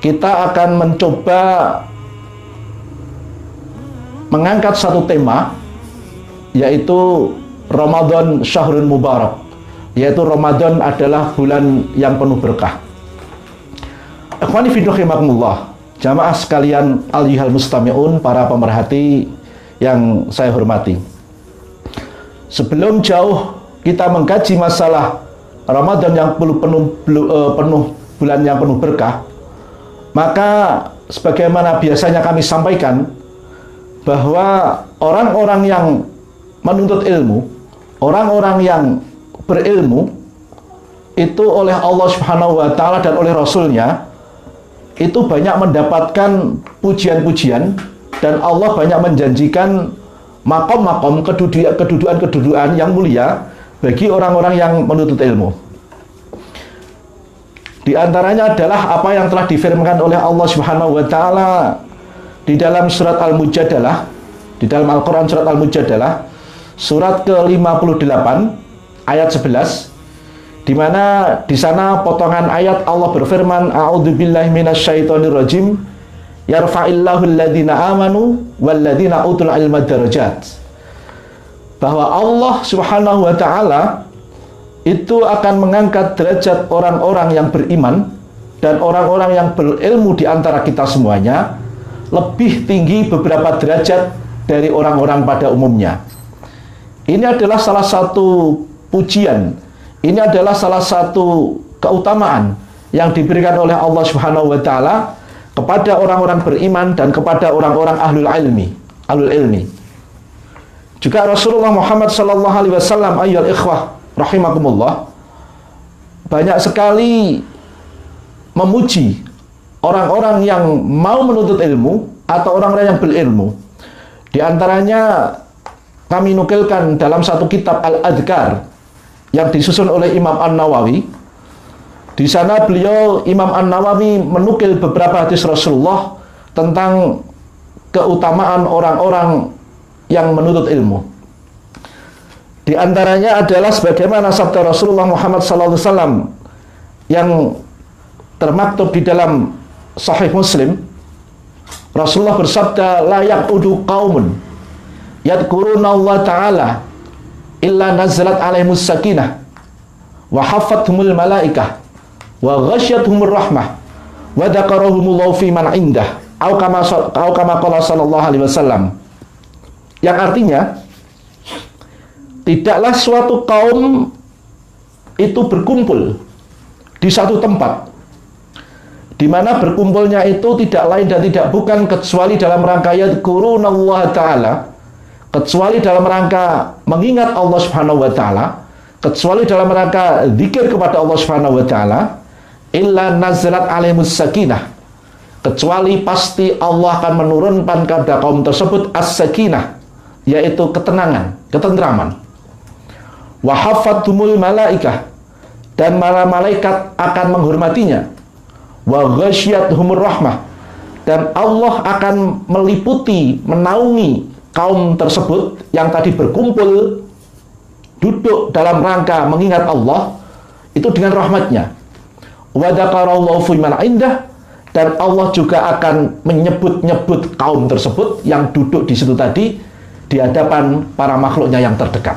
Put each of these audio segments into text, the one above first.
kita akan mencoba mengangkat satu tema, yaitu Ramadan Syahrul Mubarak, yaitu Ramadan adalah bulan yang penuh berkah. Ikhwani fi rahimakumullah, jamaah sekalian al-yuhal mustami'un, para pemerhati yang saya hormati. Sebelum jauh kita mengkaji masalah Ramadan yang bulan yang penuh berkah, maka sebagaimana biasanya kami sampaikan bahwa orang-orang yang menuntut ilmu, orang-orang yang berilmu itu oleh Allah Subhanahu wa taala dan oleh Rasulnya itu banyak mendapatkan pujian-pujian, dan Allah banyak menjanjikan makom-makom, kedudukan yang mulia bagi orang-orang yang menuntut ilmu. Di antaranya adalah apa yang telah difirmankan oleh Allah Subhanahu wa taala di dalam surat Al-Mujadalah, di dalam Al-Qur'an surat Al-Mujadalah, surat ke-58 ayat 11, di mana di sana potongan ayat Allah berfirman, a'udzubillahi minasyaitonirrajim, yarfa'illahu alladhina amanu walladhina utul ilma darajat. Bahwa Allah Subhanahu wa taala itu akan mengangkat derajat orang-orang yang beriman dan orang-orang yang berilmu di antara kita semuanya lebih tinggi beberapa derajat dari orang-orang pada umumnya. Ini adalah salah satu pujian, ini adalah salah satu keutamaan yang diberikan oleh Allah Subhanahu wa taala kepada orang-orang beriman dan kepada orang-orang ahlul ilmi. Juga Rasulullah Muhammad sallallahu alaihi wasallam, ayyuhal ikhwah rahimakumullah, banyak sekali memuji orang-orang yang mau menuntut ilmu atau orang-orang yang berilmu. Di antaranya kami nukilkan dalam satu kitab Al-Adhkar yang disusun oleh Imam An-Nawawi. Di sana beliau, Imam An-Nawawi, menukil beberapa hadis Rasulullah tentang keutamaan orang-orang yang menuntut ilmu. Di antaranya adalah sebagaimana sabda Rasulullah Muhammad SAW yang termaktub di dalam Sahih Muslim. Rasulullah bersabda, la yaqudu qaumun yadhkuruna Allah Ta'ala illa nazalat alaihimus sakinah wa haffathumul malaikah wa ghasyiyatuhumur rahmah wa dzakarahumullahu fi man indah au kama qala sallallahu alaihi wasallam. Yang artinya, tidaklah suatu kaum itu berkumpul di satu tempat, di mana berkumpulnya itu tidak lain dan tidak bukan kecuali dalam rangka yadhkurunallaha ta'ala, kecuali dalam rangka mengingat Allah Subhanahu wa taala, kecuali dalam rangka zikir kepada Allah Subhanahu wa taala, illa nazalat alaihimus sakinah, kecuali pasti Allah akan menurunkan kepada kaum tersebut as-sakinah, yaitu ketenangan, ketentraman. Wa haffathumul malaikah, dan para malaikat akan menghormatinya. Wa ghasyiyatuhumur rahmah, dan Allah akan meliputi, menaungi kaum tersebut yang tadi berkumpul duduk dalam rangka mengingat Allah itu dengan rahmatnya. Wa dzakarallahu fi man indah, dan Allah juga akan menyebut-nyebut kaum tersebut yang duduk di situ tadi di hadapan para makhluknya yang terdekat.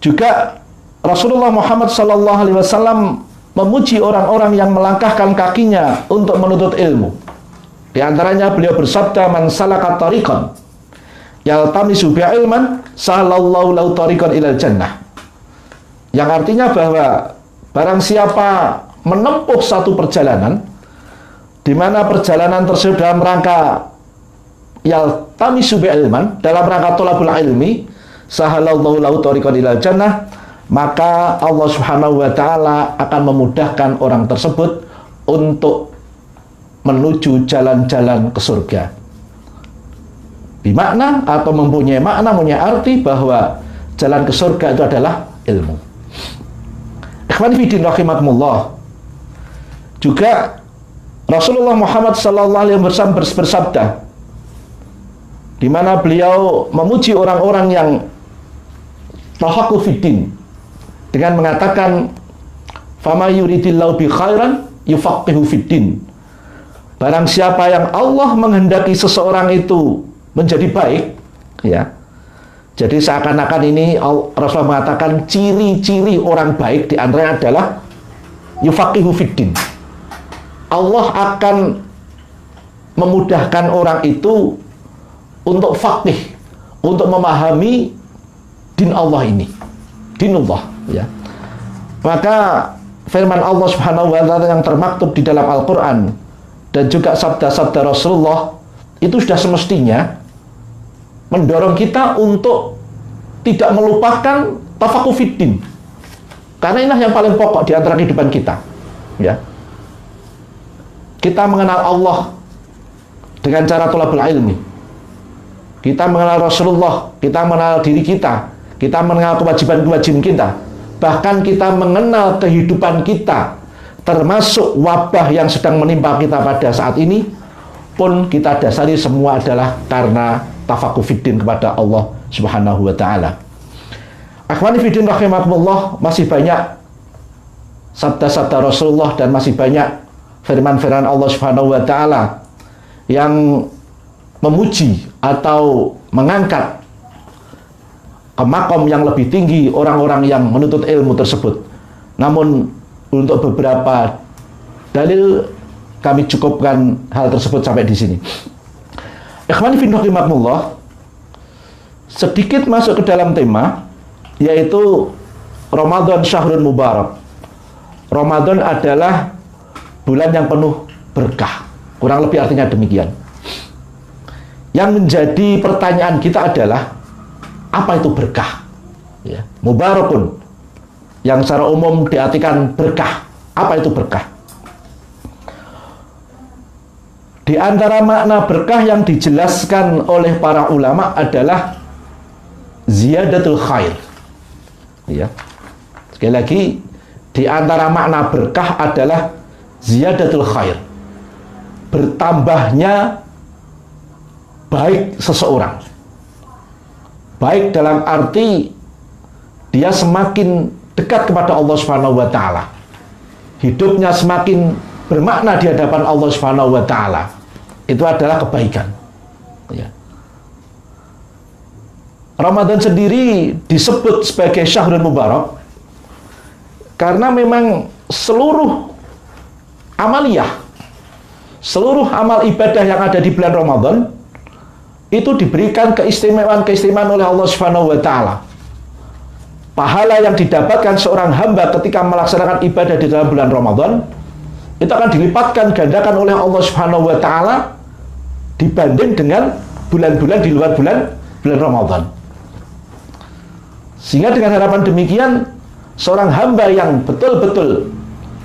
Juga Rasulullah Muhammad sallallahu alaihi wasallam memuji orang-orang yang melangkahkan kakinya untuk menuntut ilmu. Di antaranya beliau bersabda, man salaka tariqan yaltamisu bi ilman sahallallahu lahu tariqan ilal jannah. Yang artinya bahwa barang siapa menempuh satu perjalanan, di mana perjalanan tersebut dalam rangka yaltamisu bi ilman, dalam rangka thalabul ilmi, sahalallahu lahu tariqan ilal jannah, maka Allah Subhanahu wa taala akan memudahkan orang tersebut untuk menuju jalan-jalan ke surga. Bimakna atau mempunyai makna, mempunyai arti bahwa jalan ke surga itu adalah ilmu. Ikhwani fi din rahimakumullah. Juga Rasulullah Muhammad sallallahu alaihi wasallam bersabda, di mana beliau memuji orang-orang yang tahaqqu fid din dengan mengatakan, fama yuridillahu bi khairan yufaqihu fiddin. Barang siapa yang Allah menghendaki seseorang itu menjadi baik, ya. Jadi seakan-akan ini Rasulullah mengatakan ciri-ciri orang baik di antaranya adalah yufaqihu fiddin. Allah akan memudahkan orang itu untuk faqih, untuk memahami din Allah ini, dinullah, ya. Maka firman Allah Subhanahu wa taala yang termaktub di dalam Al-Qur'an dan juga sabda-sabda Rasulullah itu sudah semestinya mendorong kita untuk tidak melupakan tafaqquh fiddin. Karena inilah yang paling pokok di antara kehidupan kita, ya. Kita mengenal Allah dengan cara thalabul ilmi. Kita mengenal Rasulullah, kita mengenal diri kita mengenal kewajiban-kewajiban kita. Bahkan kita mengenal kehidupan kita, termasuk wabah yang sedang menimpa kita pada saat ini, pun kita dasari semua adalah karena tafaqquh fiddin kepada Allah Subhanahu wa taala. Akhwani fiddin rahimakumullah, masih banyak sabda-sabda Rasulullah dan masih banyak firman-firman Allah Subhanahu wa taala yang memuji atau mengangkat ke makom yang lebih tinggi orang-orang yang menuntut ilmu tersebut. Namun untuk beberapa dalil kami cukupkan hal tersebut sampai di sini. Ikhwani fillah rahimakumullah, sedikit masuk ke dalam tema, yaitu Ramadan syahrun mubarak. Ramadan adalah bulan yang penuh berkah. Kurang lebih artinya demikian. Yang menjadi pertanyaan kita adalah apa itu berkah? Ya, mubarakun yang secara umum diartikan berkah. Apa itu berkah? Di antara makna berkah yang dijelaskan oleh para ulama adalah ziyadatul khair. Ya. Sekali lagi, di antara makna berkah adalah ziyadatul khair. Bertambahnya baik seseorang. Baik dalam arti dia semakin dekat kepada Allah Subhanahu wa taala. Hidupnya semakin bermakna di hadapan Allah Subhanahu wa taala. Itu adalah kebaikan. Ya. Ramadan sendiri disebut sebagai syahrul mubarak karena memang seluruh amaliyah, seluruh amal ibadah yang ada di bulan Ramadan itu diberikan keistimewaan-keistimewaan oleh Allah Subhanahu wa taala. Pahala yang didapatkan seorang hamba ketika melaksanakan ibadah di dalam bulan Ramadan itu akan dilipatkan gandakan oleh Allah Subhanahu wa taala dibanding dengan bulan-bulan di luar bulan Ramadan. Sehingga dengan harapan demikian, seorang hamba yang betul-betul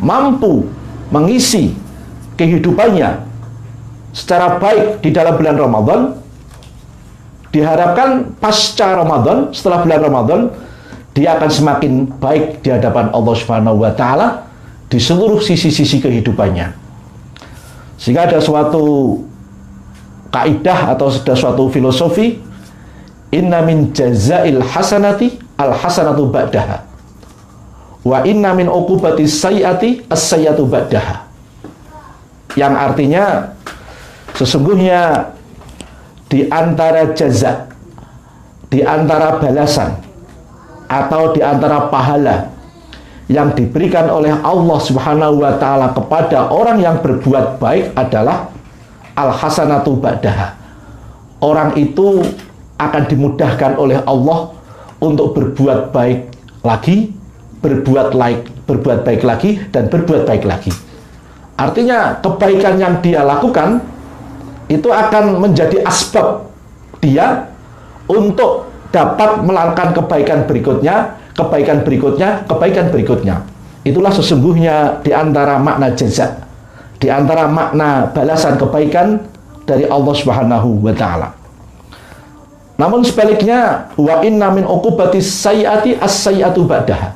mampu mengisi kehidupannya secara baik di dalam bulan Ramadan, diharapkan pasca Ramadan, setelah bulan Ramadan, dia akan semakin baik di hadapan Allah Subhanahu wa taala di seluruh sisi-sisi kehidupannya. Sehingga ada suatu kaidah atau ada suatu filosofi, inna min jazail hasanati al hasanatu ba'daha wa inna min uqubati sayyiati as-sayyiatu ba'daha. Yang artinya sesungguhnya di antara jaza, di antara balasan atau di antara pahala yang diberikan oleh Allah Subhanahu wa taala kepada orang yang berbuat baik adalah al-hasanatu ba'daha. Orang itu akan dimudahkan oleh Allah untuk berbuat baik lagi, berbuat baik lagi, dan berbuat baik lagi. Artinya kebaikan yang dia lakukan itu akan menjadi asbab dia untuk dapat melakukan kebaikan berikutnya, kebaikan berikutnya, kebaikan berikutnya. Itulah sesungguhnya di antara makna jaza, di antara makna balasan kebaikan dari Allah Subhanahu wa taala. Namun sebaliknya, wa inna min uqubatis sayyiati as-sayyiatu ba'daha.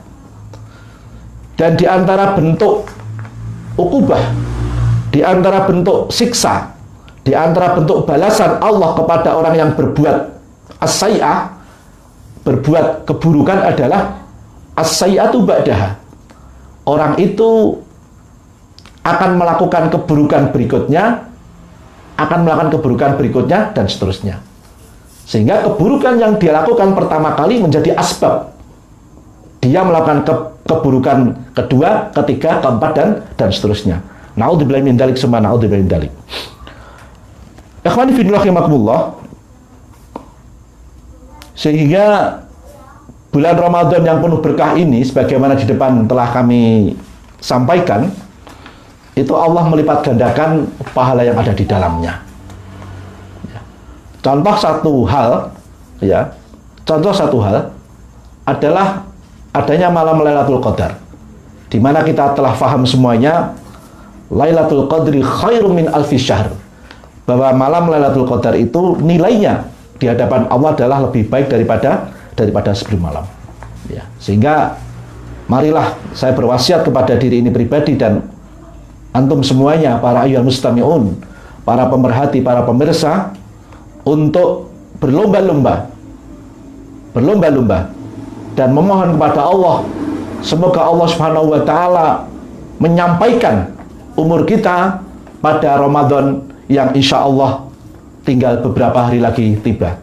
Dan di antara bentuk uqubah, di antara bentuk siksa, di antara bentuk balasan Allah kepada orang yang berbuat as-sayyi'ah, berbuat keburukan adalah as-sayyi'atu ba'daha. Orang itu akan melakukan keburukan berikutnya, dan seterusnya. Sehingga keburukan yang dia lakukan pertama kali menjadi asbab dia melakukan keburukan kedua, ketiga, keempat, dan seterusnya. Na'udzubillahi min dzalik, summa na'udzubillahi min dzalik. Ikhwani fillah rahimakumullah. Sehingga bulan Ramadan yang penuh berkah ini, sebagaimana di depan telah kami sampaikan, itu Allah melipat gandakan pahala yang ada di dalamnya. Contoh satu hal adalah adanya malam Lailatul Qadar, di mana kita telah faham semuanya, Lailatul Qadri khairum min alfi syahr, bahwa malam Lailatul Qadar itu nilainya di hadapan Allah adalah lebih baik daripada 1000 malam. Ya, sehingga marilah saya berwasiat kepada diri ini pribadi dan antum semuanya, para ayyuhal mustami'un, para pemerhati, para pemirsa, untuk berlomba-lomba dan memohon kepada Allah, semoga Allah Subhanahu wa taala menyampaikan umur kita pada Ramadan yang insya Allah tinggal beberapa hari lagi tiba.